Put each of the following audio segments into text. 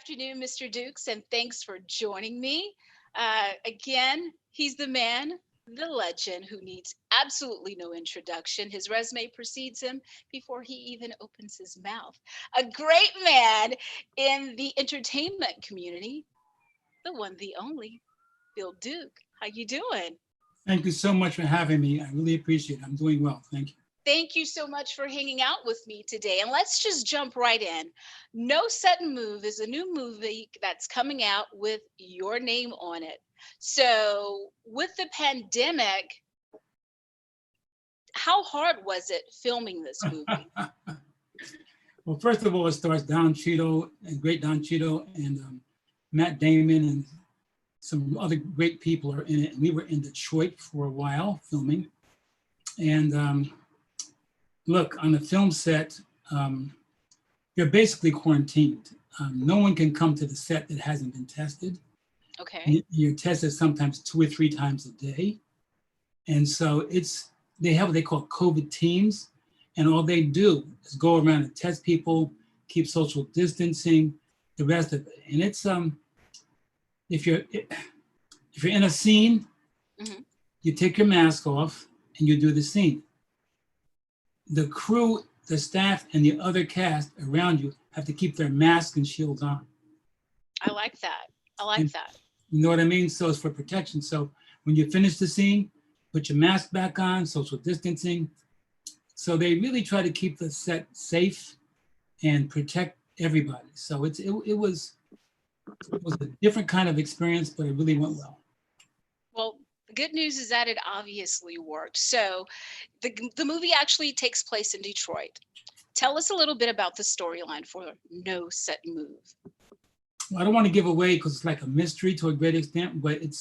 afternoon, Mr. Dukes, and thanks for joining me. Again, he's the man, the legend who needs absolutely no introduction. His resume precedes him before he even opens his mouth. A great man in the entertainment community, the one, the only, Bill Duke. How you doing? Thank you so much for having me. I really appreciate it. I'm doing well. Thank you. Thank you so much for hanging out with me today. And let's just jump right in. No Sudden Move is a new movie that's coming out with your name on it. So, with the pandemic, how hard was it filming this movie? Well, first of all, it stars Don Cheadle, and great Don Cheadle, and Matt Damon, and some other great people are in it. We were in Detroit for a while filming. And look, on the film set, you're basically quarantined. No one can come to the set that hasn't been tested. Okay. You're tested sometimes 2 or 3 times a day. And so they have what they call COVID teams. And all they do is go around and test people, keep social distancing, the rest of it. And it's, if you're in a scene, Mm-hmm. you take your mask off and you do the scene. The crew, the staff, and the other cast around you have to keep their masks and shields on. I like that. I like that. You know what I mean? So it's for protection. So when you finish the scene, put your mask back on, social distancing. So they really try to keep the set safe and protect everybody. So it was a different kind of experience, but it really went well. Well, the good news is that it obviously worked. So, the movie actually takes place in Detroit. Tell us a little bit about the storyline for No Sudden Move. Well, I don't want to give away because it's like a mystery to a great extent, but it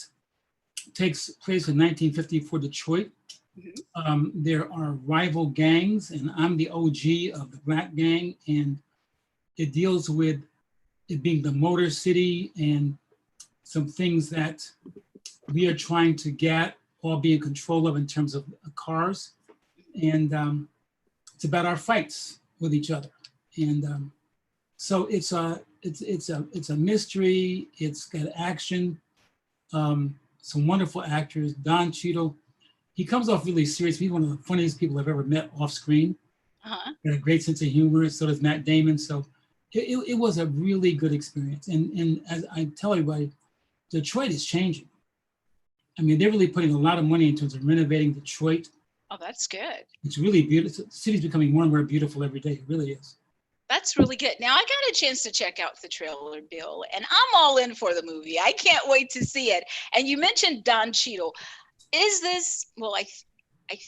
takes place in 1954 Detroit. Mm-hmm. There are rival gangs, and I'm the OG of the Black gang, and it deals with it being the Motor City and some things that we are trying to get or be in control of in terms of cars. And it's about our fights with each other. And so it's a mystery. It's got action, some wonderful actors. Don Cheadle, he comes off really serious. He's one of the funniest people I've ever met off screen. Uh-huh. Got a great sense of humor. So does Matt Damon. So it was a really good experience. And as I tell everybody, Detroit is changing. I mean, they're really putting a lot of money in terms of renovating Detroit. Oh, that's good. It's really beautiful. The city's becoming more and more beautiful every day. It really is. That's really good. Now, I got a chance to check out the trailer, Bill, and I'm all in for the movie. I can't wait to see it. And you mentioned Don Cheadle. Is this, well, I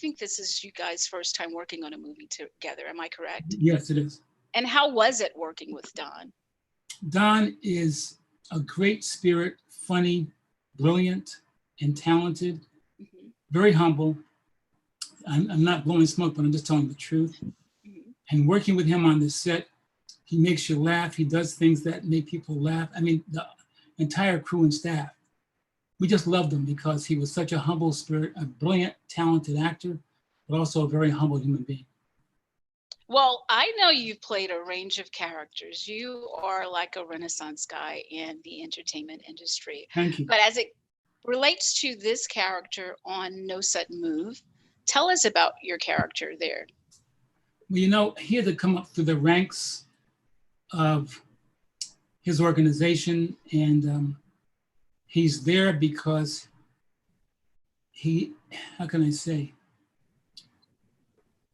think this is you guys' first time working on a movie together. Am I correct? Yes, it is. And how was it working with Don? Don is a great spirit, funny, brilliant, and talented, Mm-hmm. very humble. I'm not blowing smoke, but I'm just telling the truth. Mm-hmm. And working with him on the set, he makes you laugh. He does things that make people laugh. I mean, the entire crew and staff, we just loved him because he was such a humble spirit, a brilliant, talented actor, but also a very humble human being. Well, I know you've played a range of characters. You are like a Renaissance guy in the entertainment industry. Thank you. But as it relates to this character on No Sudden Move, tell us about your character there. Well, you know, he had to come up through the ranks of his organization, and he's there because how can I say,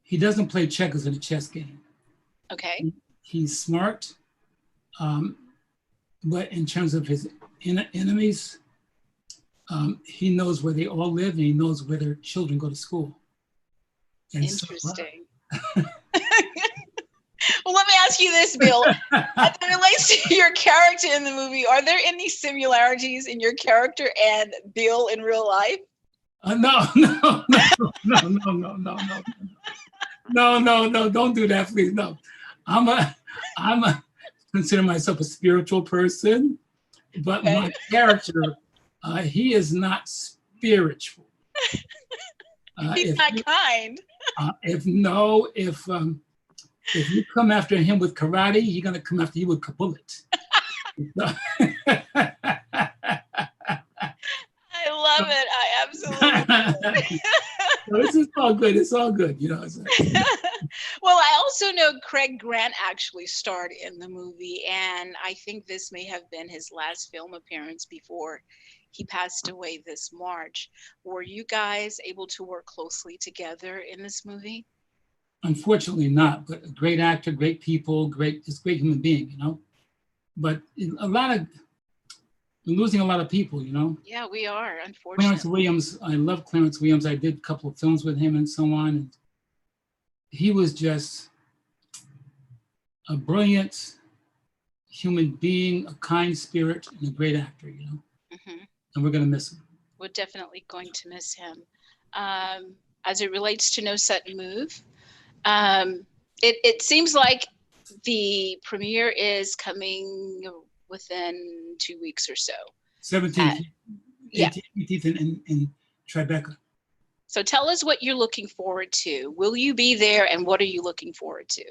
he doesn't play checkers in a chess game. Okay. He's smart, but in terms of his enemies, he knows where they all live, and he knows where their children go to school. And interesting. Well, let me ask you this, Bill. As it relates to your character in the movie, are there any similarities in your character and Bill in real life? No, don't do that, please. No, I'm consider myself a spiritual person, but Okay. my character, he is not spiritual. He's not kind. If you come after him with karate, he's gonna come after you with a bullet. I love it. I absolutely So this is all good. It's all good, you know. Well, I also know Craig Grant actually starred in the movie, and I think this may have been his last film appearance before he passed away this March. Were you guys able to work closely together in this movie? Unfortunately not, but a great actor, great people, just great human being, you know. But we're losing a lot of people, you know. Yeah, we are, Clarence unfortunately. Williams, I love Clarence Williams. I did a couple of films with him and so on. And he was just a brilliant human being, a kind spirit, and a great actor, you know. Hmm. And we're going to miss him. We're definitely going to miss him. As it relates to No Sudden Move, it seems like the premiere is coming within 2 weeks or so. 17th, Yeah. 18th in Tribeca. So tell us what you're looking forward to. Will you be there, and what are you looking forward to?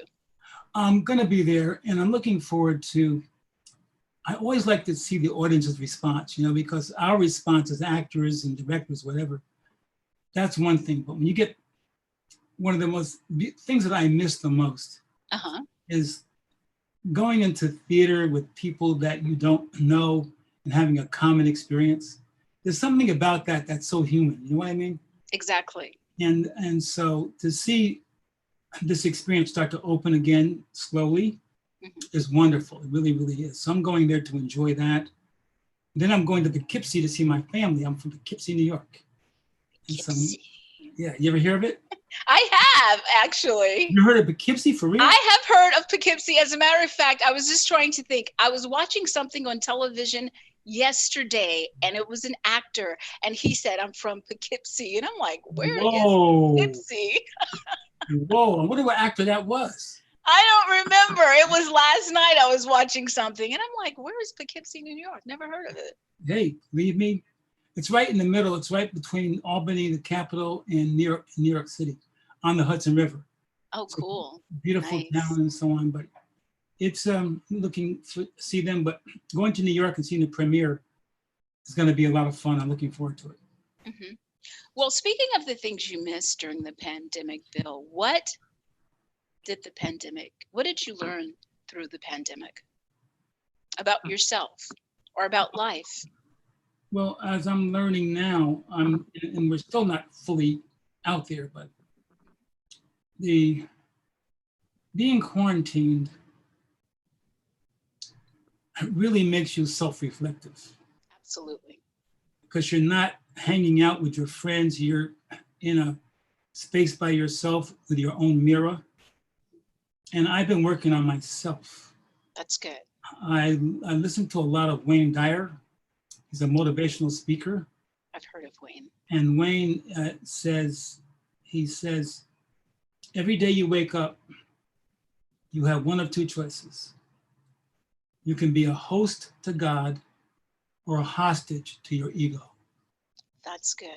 I'm going to be there, and I'm looking forward to, I always like to see the audience's response, you know, because our response as actors and directors, whatever, that's one thing. But when you get one of the most things that I miss the most is going into theater with people that you don't know and having a common experience. There's something about that that's so human. You know what I mean? Exactly. And so to see this experience start to open again slowly is wonderful. It really, really is. So I'm going there to enjoy that. Then I'm going to Poughkeepsie to see my family. I'm from Poughkeepsie, New York. Poughkeepsie. Yeah, you ever hear of it? I have, actually. You heard of Poughkeepsie for real? I have heard of Poughkeepsie. As a matter of fact, I was just trying to think. I was watching something on television yesterday, and it was an actor, and he said, "I'm from Poughkeepsie." And I'm like, where is Poughkeepsie? Whoa, I wonder what actor that was. I don't remember. It was last night I was watching something, and I'm like, where is Poughkeepsie, New York? Never heard of it. Hey, believe me, it's right in the middle. It's right between Albany, the capital, and New York City on the Hudson River. Oh, cool. Beautiful town and so on, but it's looking to see them, but going to New York and seeing the premiere is going to be a lot of fun. I'm looking forward to it. Well, speaking of the things you missed during the pandemic, Bill, what did you learn through the pandemic about yourself or about life? Well, as I'm learning now, and we're still not fully out there, but being quarantined really makes you self-reflective. Absolutely. Because you're not hanging out with your friends, you're in a space by yourself with your own mirror. And I've been working on myself. That's good. I listen to a lot of Wayne Dyer. He's a motivational speaker. I've heard of Wayne. And Wayne says, every day you wake up, you have one of two choices. You can be a host to God or a hostage to your ego. That's good.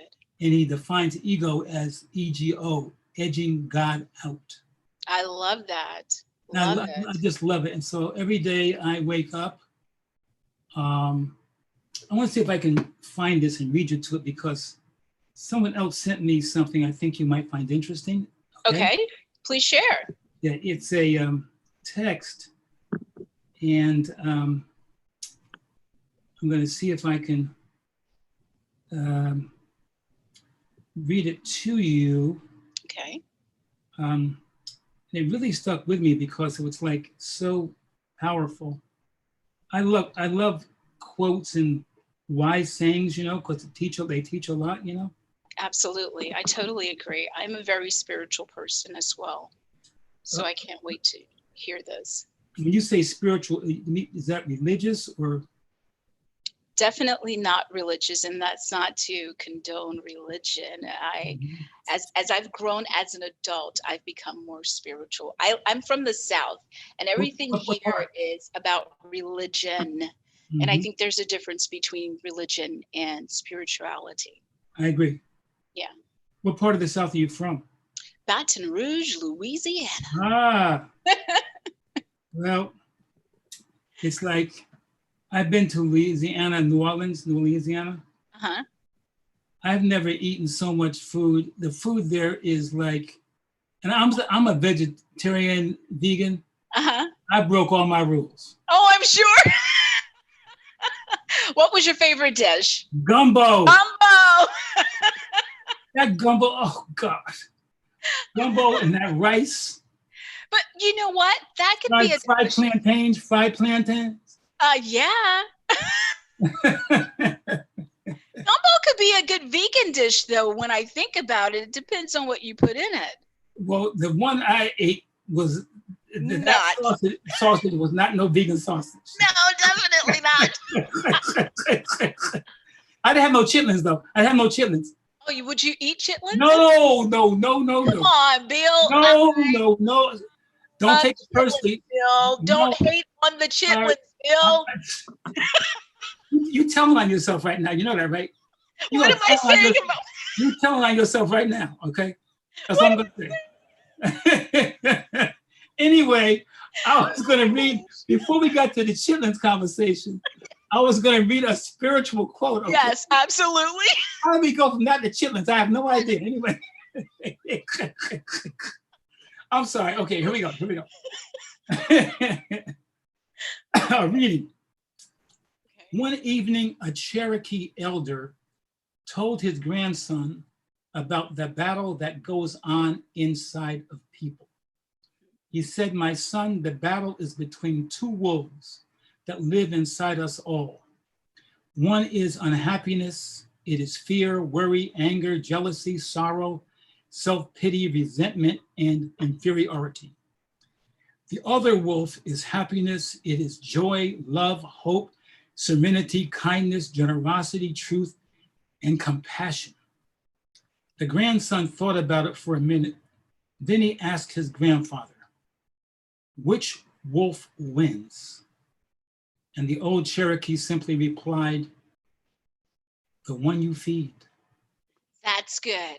And he defines ego as EGO, edging God out. I love that. I just love it. And so every day I wake up, I want to see if I can find this and read you to it because someone else sent me something I think you might find interesting. Okay, please share. Yeah, it's a text, and I'm going to see if I can read it to you. Okay. It really stuck with me because it was like so powerful. I love quotes and wise sayings, you know, because they teach a lot, you know. Absolutely, I totally agree. I'm a very spiritual person as well, so I can't wait to hear this. When you say spiritual, is that religious or? Definitely not religious, and that's not to condone religion. As I've grown as an adult, I've become more spiritual. I'm from the South, and everything here is about religion. And I think there's a difference between religion and spirituality. I agree. Yeah. What part of the South are you from? Baton Rouge, Louisiana. Ah. Well, it's like I've been to Louisiana, New Orleans, Louisiana. Uh-huh. I've never eaten so much food. The food there is like, and I'm a vegetarian, vegan. Uh-huh. I broke all my rules. Oh, I'm sure. What was your favorite dish? Gumbo. Gumbo. That gumbo, oh God. Gumbo and that rice. But you know what? That could be a Fried plantains, fried plantains. Yeah. Gumbo could be a good vegan dish, though. When I think about it, it depends on what you put in it. Well, the one I ate was Not. that sausage was not no vegan sausage. No, definitely not. I didn't have no chitlins though. I didn't have no chitlins. Oh, would you eat chitlins? No. Come on, Bill. No. Don't take it personally. Bill, don't hate on the chitlins, Bill. You telling on yourself right now. You know that, right? What am I saying about? You're telling on yourself right now, okay? That's what I'm going to say. Anyway, I was going to read, before we got to the chitlins conversation, I was going to read a spiritual quote. Okay? Yes, absolutely. How do we go from that to chitlins? I have no idea. Anyway. I'm sorry. Okay, here we go. Reading. One evening, a Cherokee elder told his grandson about the battle that goes on inside of people. He said, "My son, the battle is between two wolves that live inside us all. One is unhappiness. It is fear, worry, anger, jealousy, sorrow, self-pity, resentment, and inferiority. The other wolf is happiness. It is joy, love, hope, serenity, kindness, generosity, truth, and compassion." The grandson thought about it for a minute. Then he asked his grandfather, "Which wolf wins?" And the old Cherokee simply replied, "The one you feed." That's good.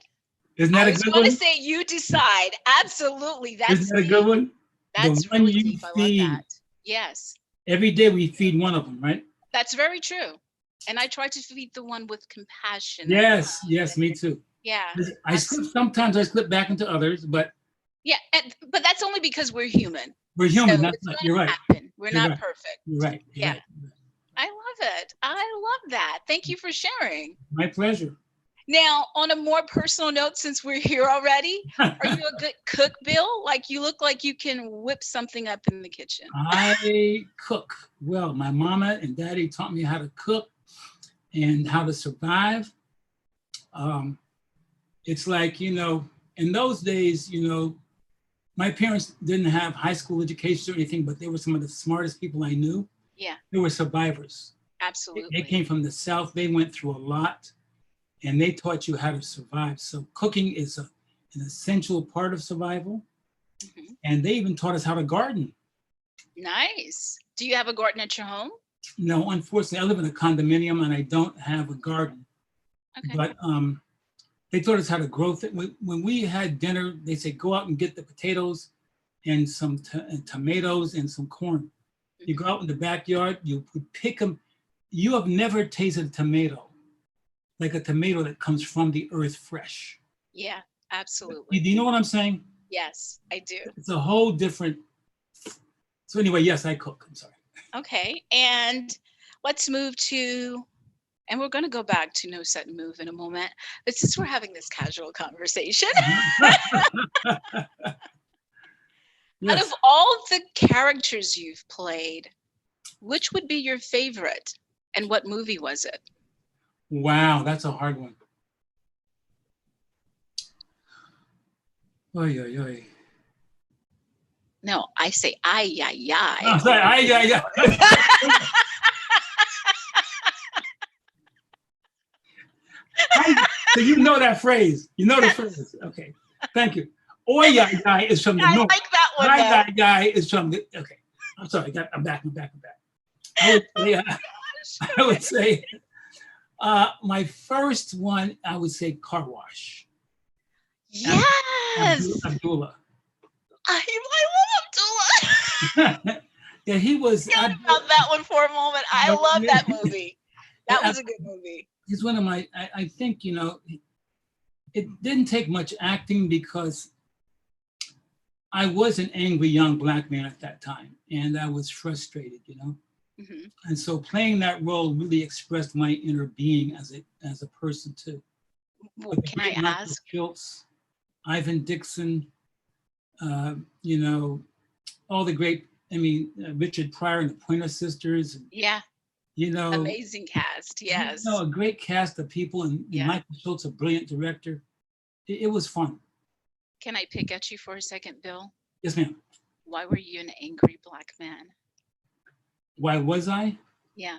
Isn't that a good one? I was going to say you decide. Absolutely. Isn't that a good one? That's the one really you deep. I feed. love that. Yes. Every day we feed one of them, right? That's very true. And I try to feed the one with compassion. Yes, me too. Yeah. Sometimes I slip back into others, but yeah, but that's only because we're human. We're human. So You're right. We're not perfect. You're right. Yeah. I love it. I love that. Thank you for sharing. My pleasure. Now, on a more personal note, since we're here already, are you a good cook, Bill? Like, you look like you can whip something up in the kitchen. I cook well. My mama and daddy taught me how to cook and how to survive. It's like, in those days, my parents didn't have high school education or anything, but they were some of the smartest people I knew. Yeah. They were survivors. Absolutely. They came from the South. They went through a lot, and they taught you how to survive. So cooking is an essential part of survival. Mm-hmm. And they even taught us how to garden. Nice. Do you have a garden at your home? No, unfortunately, I live in a condominium and I don't have a garden. Okay. But they taught us how to grow things. When we had dinner, they said, go out and get the potatoes and some tomatoes and some corn. Mm-hmm. You go out in the backyard, you pick them. You have never tasted a tomato, like a tomato that comes from the earth fresh. Yeah, absolutely. Do you know what I'm saying? Yes, I do. It's a whole different. So anyway, yes, I cook. I'm sorry. Okay, and let's move to, and we're going to go back to No Set and Move in a moment, but since we're having this casual conversation, yes. Out of all the characters you've played, which would be your favorite, and what movie was it? Wow, that's a hard one. Oy, oy, oy. No, I say ay, ay, ay. I'm sorry, ay, ay, ay. So you know that phrase. You know the phrase. Okay, thank you. Oy, ay, ay is from the north. I like that one. Ay, ay, ay is from the, okay. I'm sorry, I'm back. I would say my first one, I would say Car Wash. Yes. Abdullah. I love Abdullah. Yeah, he was. Forget about that one for a moment. I love that movie. That was a good movie. He's one of my. I think it didn't take much acting because I was an angry young black man at that time, and I was frustrated, Mm-hmm. And so playing that role really expressed my inner being as a person too. Well, But the can I great Michael ask? Schultz, Ivan Dixon, you know, all the great. I mean, Richard Pryor and the Pointer Sisters. Yeah, You know, amazing cast. Yes. a great cast of people, and Yeah. Michael Schultz, a brilliant director. It was fun. Can I pick at you for a second, Bill? Yes, ma'am. Why were you an angry black man? Why was I? Yeah.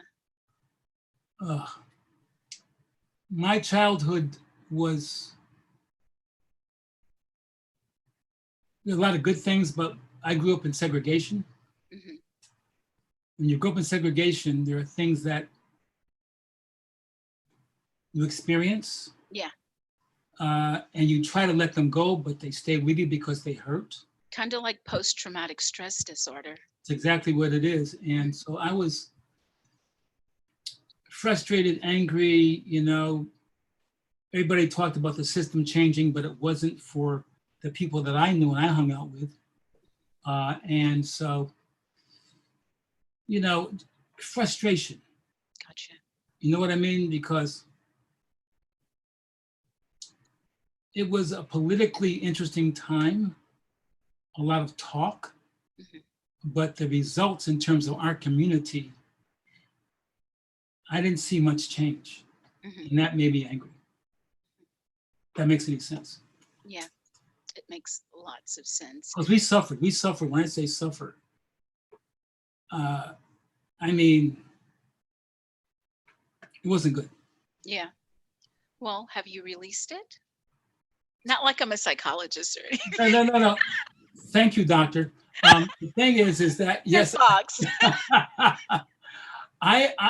Uh, my childhood was a lot of good things, but I grew up in segregation. Mm-hmm. When you grow up in segregation, there are things that you experience. Yeah. And you try to let them go, but they stay with you because they hurt. Kind of like post-traumatic stress disorder. It's exactly what it is. And so I was frustrated, angry, everybody talked about the system changing, but it wasn't for the people that I knew and I hung out with. And so, frustration. Gotcha. You know what I mean? Because it was a politically interesting time, a lot of talk, Mm-hmm. but the results in terms of our community, I didn't see much change. Mm-hmm. And that made me angry. That makes any sense. Yeah, it makes lots of sense. Because we suffered. We suffered. When I say suffer, I mean, it wasn't good. Yeah. Well, have you released it? Not like I'm a psychologist or anything. No. Thank you, doctor. The thing is that, yes, Fox.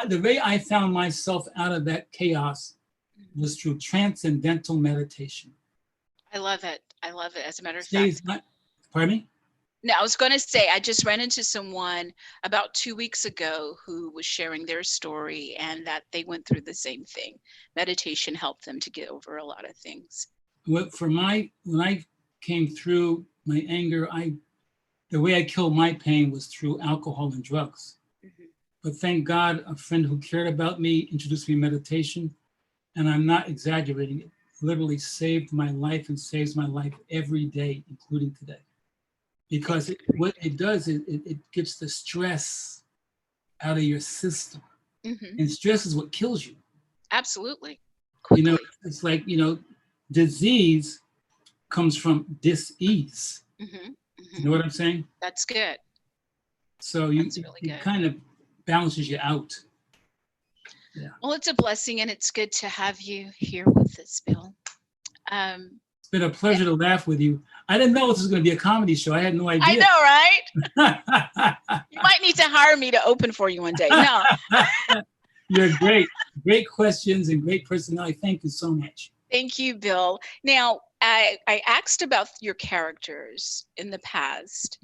the way I found myself out of that chaos was through transcendental meditation. I love it. I love it. As a matter of Stays fact. Pardon me? No, I was going to say, I just ran into someone about 2 weeks ago who was sharing their story and that they went through the same thing. Meditation helped them to get over a lot of things. When I came through my anger, the way I killed my pain was through alcohol and drugs. Mm-hmm. But thank God, a friend who cared about me introduced me to meditation, and I'm not exaggerating. It literally saved my life and saves my life every day, including today. Because what it does is it gets the stress out of your system. Mm-hmm. And stress is what kills you. Absolutely. Quickly. It's like, disease comes from dis-ease. Mm-hmm. Mm-hmm. You know what I'm saying? That's good. So it kind of balances you out. Yeah. Well, it's a blessing and it's good to have you here with us, Bill. It's been a pleasure to laugh with you. I didn't know this was going to be a comedy show. I had no idea. I know, right? You might need to hire me to open for you one day. No. You're great. Great questions and great personality. Thank you so much. Thank you, Bill. Now, I asked about your characters in the past.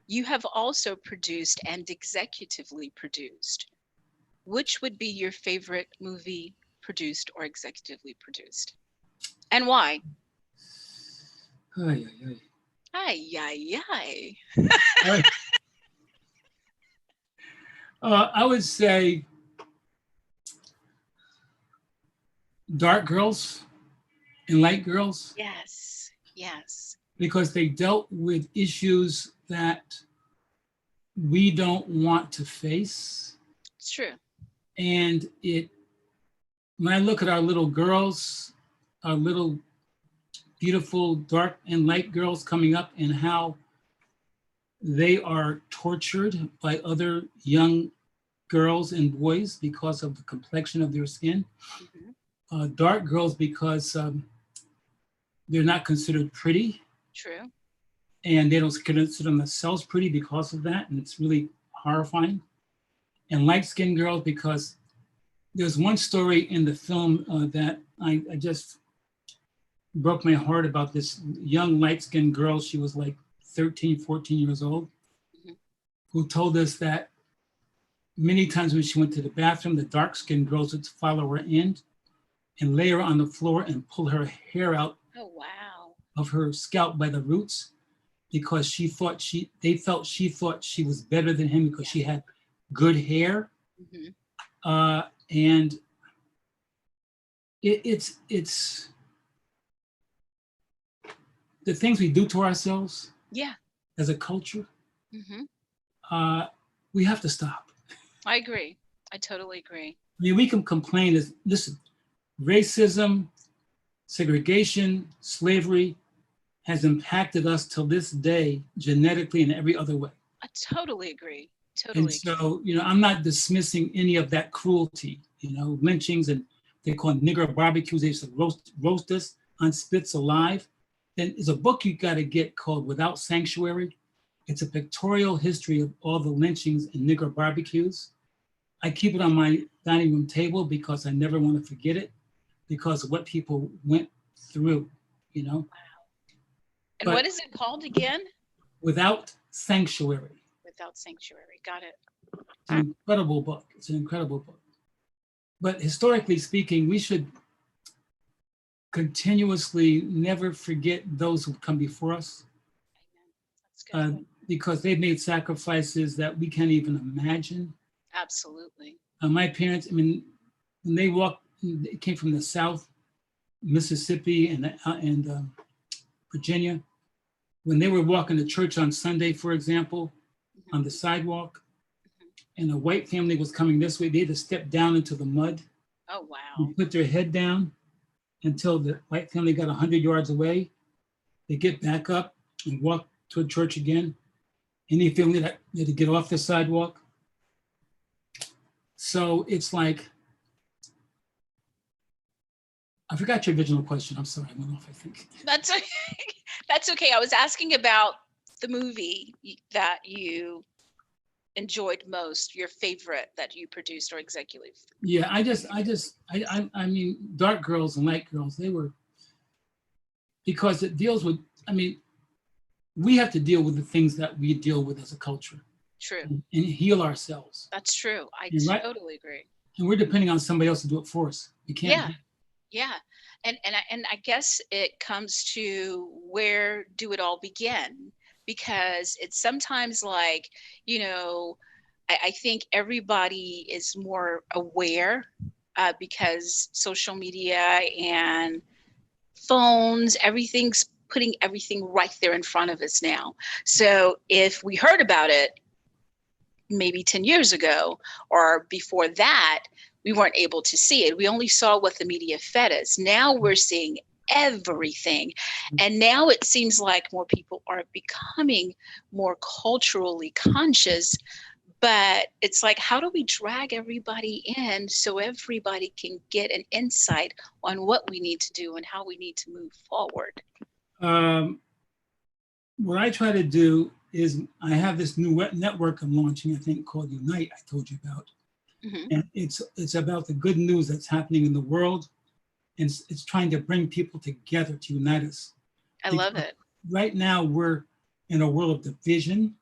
You have also produced and executively produced. Which would be your favorite movie produced or executively produced? And why? Ay, ay, Ay, ay, ay. I would say Dark Girls and Light Girls. Yes, yes. Because they dealt with issues that we don't want to face. It's true. And when I look at our little girls, our little beautiful dark and light girls coming up and how they are tortured by other young girls and boys because of the complexion of their skin. Mm-hmm. Dark girls because they're not considered pretty. True. And they don't consider themselves pretty because of that. And it's really horrifying. And light-skinned girls because there's one story in the film that I just broke my heart about this young light-skinned girl. She was like 13, 14 years old, mm-hmm. who told us that many times when she went to the bathroom, the dark-skinned girls would follow her in and lay her on the floor and pull her hair out Oh, wow. of her scalp by the roots, because they felt she thought she was better than him because she had good hair. And it's the things we do to ourselves as a culture. We have to stop. I agree. I totally agree. I mean, we can complain listen, racism, segregation, slavery has impacted us till this day genetically and every other way. I totally agree. And so, I'm not dismissing any of that cruelty, lynchings, and they call them nigger barbecues. They used to roast us on spits alive. Then there's a book you got to get called Without Sanctuary. It's a pictorial history of all the lynchings and nigger barbecues. I keep it on my dining room table because I never want to forget it, because of what people went through, Wow. And what is it called again? Without Sanctuary. Without Sanctuary. Got it. It's an incredible book. It's an incredible book. But historically speaking, we should continuously never forget those who come before us. That's good. Because they've made sacrifices that we can't even imagine. Absolutely. My parents, when they came from the South, Mississippi and Virginia. When they were walking to church on Sunday, for example, on the sidewalk, and a white family was coming this way, they had to step down into the mud. Oh, wow. And put their head down until the white family got 100 yards away. They get back up and walk toward church again. Any family that had to get off the sidewalk. So it's like, I forgot your original question. I'm sorry, I went off, I think. That's okay. That's okay. I was asking about the movie that you enjoyed most, your favorite that you produced or executive. Yeah, I mean, Dark Girls and Light Girls, because it deals with, we have to deal with the things that we deal with as a culture. True. And heal ourselves. That's true. I totally agree. And we're depending on somebody else to do it for us. We can't. Yeah. And I guess it comes to, where do it all begin? Because it's sometimes like, I think everybody is more aware because social media and phones, everything's putting everything right there in front of us now. So if we heard about it maybe 10 years ago or before that, we weren't able to see it. We only saw what the media fed us. Now we're seeing everything. And now it seems like more people are becoming more culturally conscious, but it's like, how do we drag everybody in so everybody can get an insight on what we need to do and how we need to move forward? What I try to do is, I have this new network I'm launching, I think, called Unite, I told you about. And it's about the good news that's happening in the world. And it's trying to bring people together to unite us. I love it. Right now, we're in a world of division.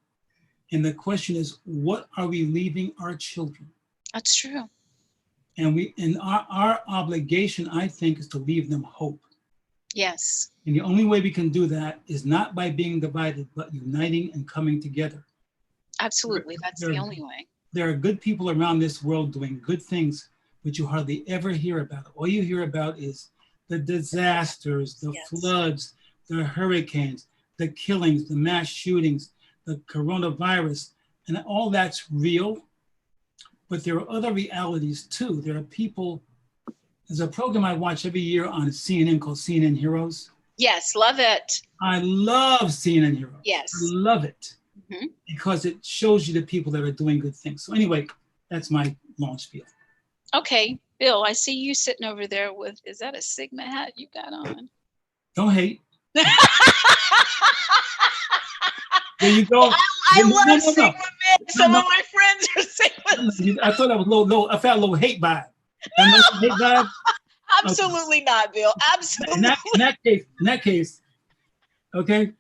And the question is, what are we leaving our children? That's true. And our obligation, I think, is to leave them hope. Yes. And the only way we can do that is not by being divided, but uniting and coming together. Absolutely. That's the only way. There are good people around this world doing good things, but you hardly ever hear about it. All you hear about is the disasters, the floods, the hurricanes, the killings, the mass shootings, the coronavirus, and all that's real. But there are other realities too. There are people, there's a program I watch every year on CNN called CNN Heroes. Yes, love it. I love CNN Heroes. Yes. I love it because it shows you the people that are doing good things. So anyway, that's my long spiel. Okay, Bill, I see you sitting over there with, is that a Sigma hat you got on? Don't hate. There you go. I love Sigma men. Some of my friends are Sigma. I thought I was low. I felt a little hate vibe. Hate vibe? Absolutely not, Bill. Absolutely. In that case, okay.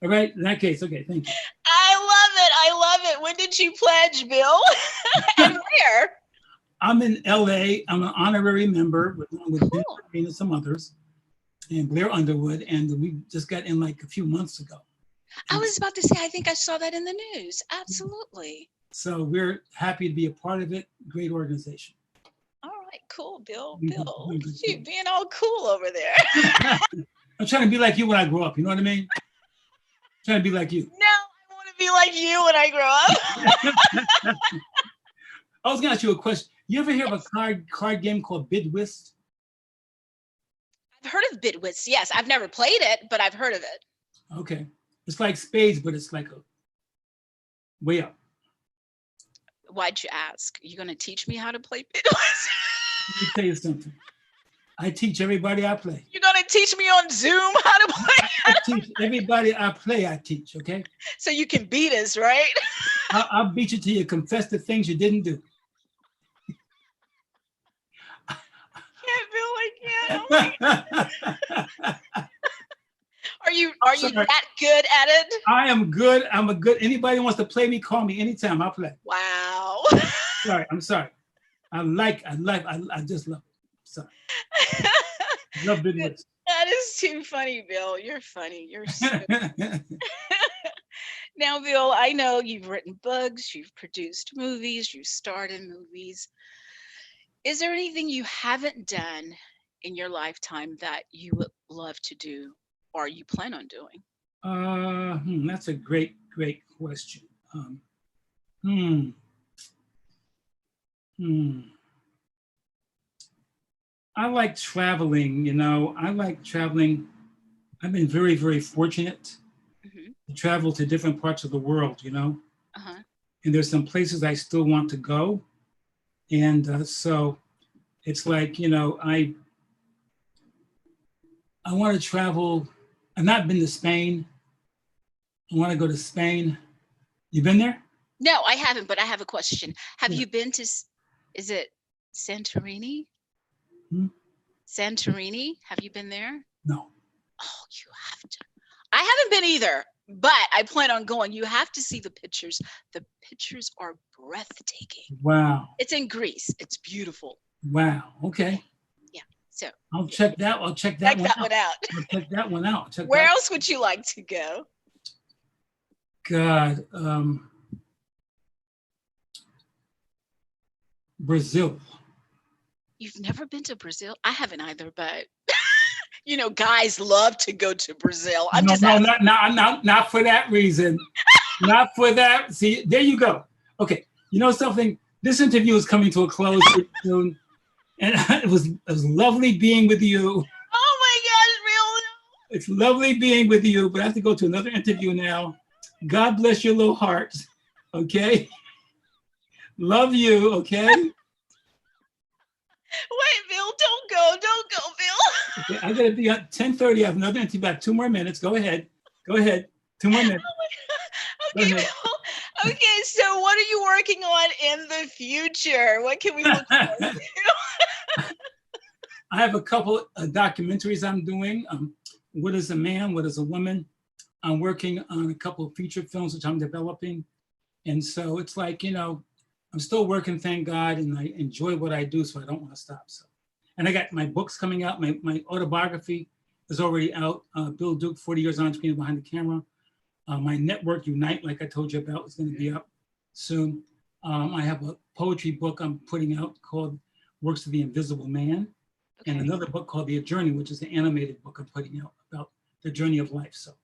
All right. In that case, okay. Thank you. I love it. when did you pledge, Bill? And where? I'm in LA. I'm an honorary member with Ben Cool. Green and some others, and Blair Underwood, and we just got in like a few months ago. I was about to say, I think I saw that in the news. Absolutely. So we're happy to be a part of it. Great organization. All right, cool, Bill. Mhm. Bill, Mhm. shoot, being all cool over there. I'm trying to be like you when I grow up. You know what I mean? Trying to be like you. No, I want to be like you when I grow up. I was gonna ask you a question. You ever hear of a card game called Bid Whist? I've heard of Bidwits. Yes, I've never played it, but I've heard of it. Okay. It's like spades, but it's like a way up. Why'd you ask? You going to teach me how to play Bidwits? Let me tell you something. I teach everybody I play. You're going to teach me on Zoom how to play? I teach everybody I play, I teach, okay? So you can beat us, right? I'll beat you till you confess the things you didn't do. Can't, Bill, I can't. Oh my God. Are you that good at it? I am good. I'm a good. Anybody wants to play me, call me anytime. I'll play. Wow. Sorry, I'm sorry. I just love it. Sorry. Love Bid Whist. That is too funny, Bill. You're funny. You're so Now, Bill, I know you've written books, you've produced movies, you've starred in movies. Is there anything you haven't done in your lifetime that you would love to do or you plan on doing? That's a great question. I like traveling, I like traveling. I've been very fortunate to travel to different parts of the world, Uh-huh. and there's some places I still want to go. And so it's like, I want to travel. I've not been to Spain. I want to go to Spain. You been there? No, I haven't, but I have a question. Have Yeah. you been to, is it Santorini? Hmm? Santorini? Have you been there? No. Oh, you have to. I haven't been either, but I plan on going. You have to see the pictures. The pictures are breathtaking. Wow. It's in Greece. It's beautiful. Wow. Okay. Yeah. So I'll check that. I'll check that one out. I'll check that one out. Where else would you like to go? God, Brazil. You've never been to Brazil? I haven't either, but guys love to go to Brazil. Not for that reason. Not for that. See, there you go. Okay, you know something? This interview is coming to a close soon, and it was lovely being with you. Oh my gosh, Bill! It's lovely being with you, but I have to go to another interview now. God bless your little heart. Okay. Love you. Okay. Wait, Bill, don't go, Bill. Okay, I'm gonna be at 10:30. I have another interview. About 2 more minutes. Go ahead. 2 more minutes. Okay, Bill. Okay, so what are you working on in the future? What can we look forward to? I have a couple of documentaries I'm doing. What is a Man? What is a woman? I'm working on a couple of feature films which I'm developing, and so it's like I'm still working, thank God, and I enjoy what I do, so I don't want to stop. So, and I got my books coming out. My autobiography is already out. Bill Duke, 40 Years on Screen Behind the Camera. My network, Unite, like I told you about, is going to be up soon. I have a poetry book I'm putting out called Works of the Invisible Man, and another book called The Journey, which is an animated book I'm putting out about the journey of life. So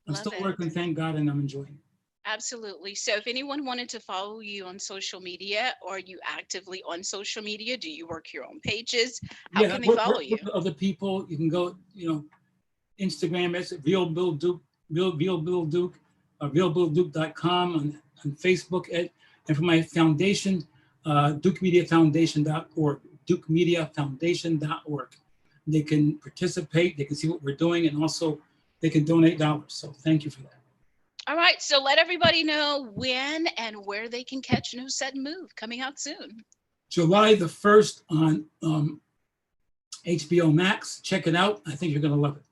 I'm still working, thank God, and I'm enjoying it. Absolutely. So if anyone wanted to follow you on social media, are you actively on social media? Do you work your own pages? How can they follow you? Other people, you can go, Instagram, it's Real Bill Duke, Real Bill Duke, realbillduke.com, on Facebook, and for my foundation, DukeMediaFoundation.org, DukeMediaFoundation.org. They can participate, they can see what we're doing, and also they can donate dollars. So thank you for that. All right, so let everybody know when and where they can catch No Sudden Move, coming out soon. July the 1st on HBO Max. Check it out. I think you're going to love it.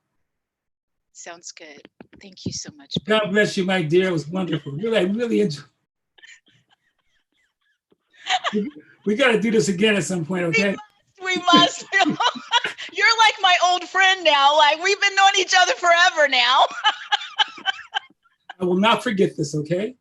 Sounds good. Thank you so much, Bill. God bless you, my dear. It was wonderful. I really enjoyed it. We got to do this again at some point, okay? We must. You're like my old friend now. Like, we've been knowing each other forever now. I will not forget this, okay?